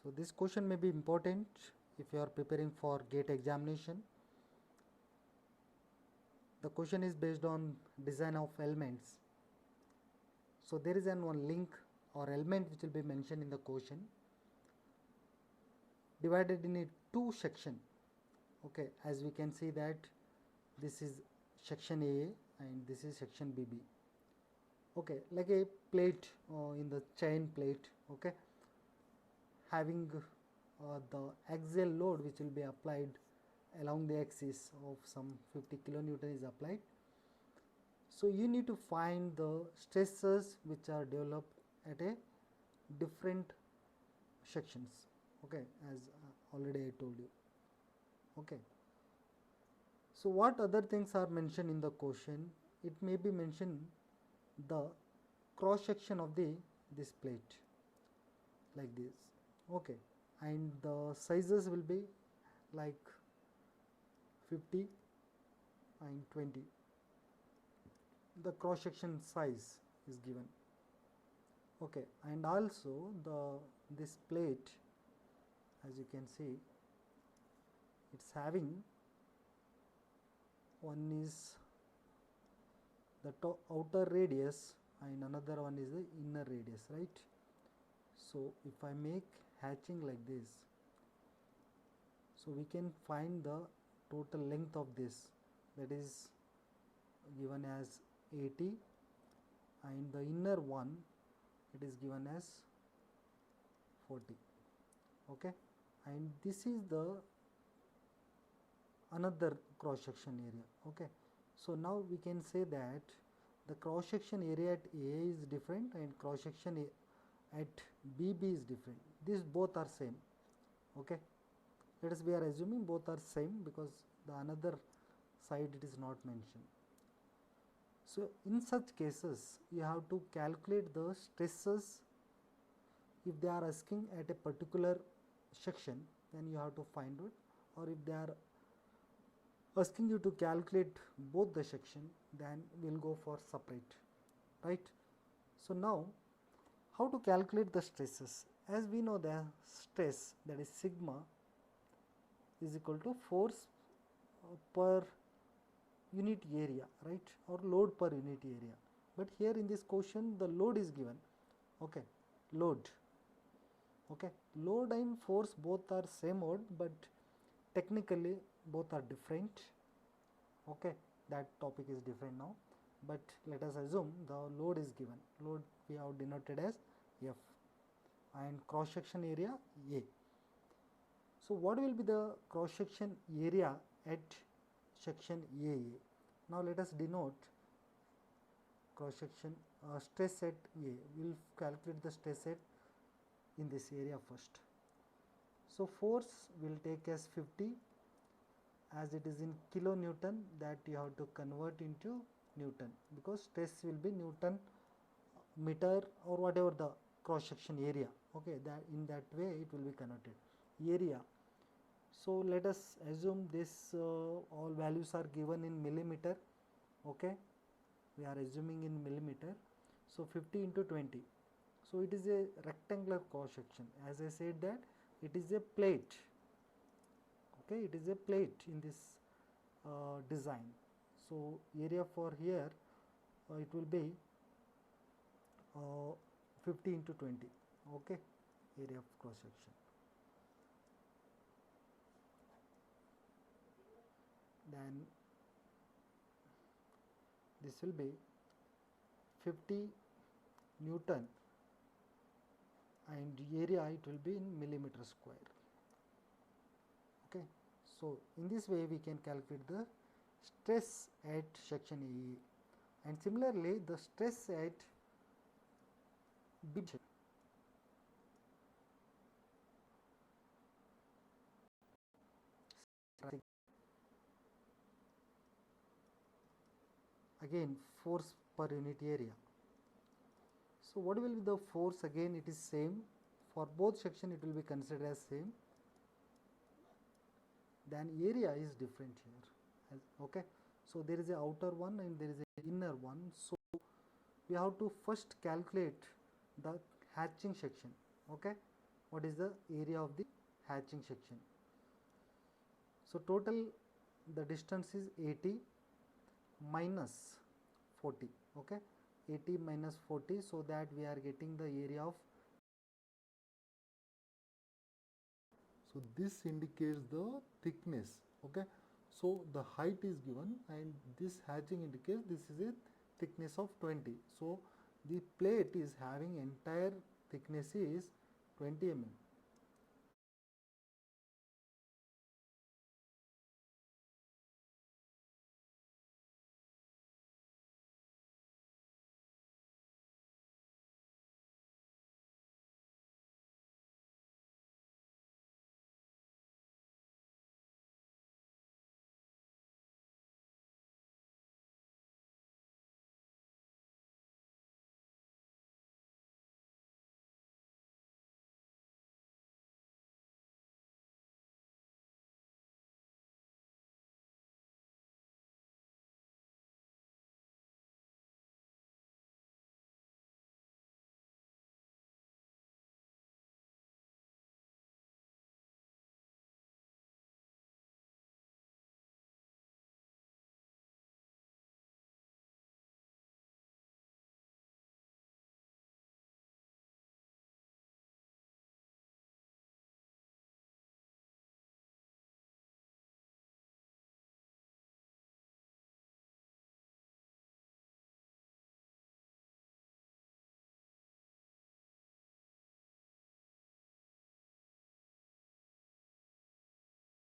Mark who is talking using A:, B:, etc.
A: So this question may be important if you are preparing for GATE examination. The question is based on design of elements. So there is one link or element which will be mentioned in the question, divided in a two section. Okay, as we can see that this is section A and this is section BB. Okay, like a plate in the chain plate. Okay, having the axial load which will be applied along the axis of some 50 kilonewton is applied. So you need to find the stresses which are developed at a different sections. Okay, as already I told you. Okay, so what other things are mentioned in the question? It may be mentioned the cross section of this plate like this. Okay, and the sizes will be like 50 and 20. The cross section size is given. Okay, and also this plate, as you can see, it's having one is the outer radius and another one is the inner radius, right? So if I make hatching like this, so we can find the total length of this, that is given as 80, and the inner one it is given as 40. Okay, and this is the another cross section area. Okay, so now we can say that the cross section area at A is different and cross section at BB is different. These both are same. Okay, let us we are assuming both are same because the another side it is not mentioned. So in such cases you have to calculate the stresses. If they are asking at a particular section, then you have to find out, or if they are asking you to calculate both the section, then we will go for separate, right? So now how to calculate the stresses? As we know, the stress, that is sigma, is equal to force per unit area, right, or load per unit area. But here in this question the load is given. Okay, load. Okay, load and force both are same word, but technically both are different. Okay, that topic is different now, but let us assume the load is given. Load we have denoted as F and cross section area A. So what will be the cross section area at section AA? Now let us denote cross section stress at A. We will calculate the stress at in this area first. So force will take as 50, as it is in kilonewton, that you have to convert into Newton, because stress will be Newton meter or whatever the cross section area. Okay, that in that way it will be converted area. So let us assume this all values are given in millimeter. Okay, we are assuming in millimeter. So 50 into 20. So it is a rectangular cross section. As I said that it is a plate. Okay, it is a plate in this design. So area for here it will be 50 into 20. Okay, area of cross section. Then this will be 50 Newton and area it will be in millimeter square. Okay, so in this way we can calculate the stress at section A, and similarly the stress at B. Again force per unit area. So what will be the force? Again it is same for both section, it will be considered as same. Then area is different here. Okay, so there is a outer one and there is a inner one. So we have to first calculate the hatching section. Okay, what is the area of the hatching section. So total the distance is 80 minus 40, okay, 80 minus 40, so that we are getting the area of, so this indicates the thickness, okay. So the height is given and this hatching indicates this is a thickness of 20. So the plate is having entire thickness is 20 mm.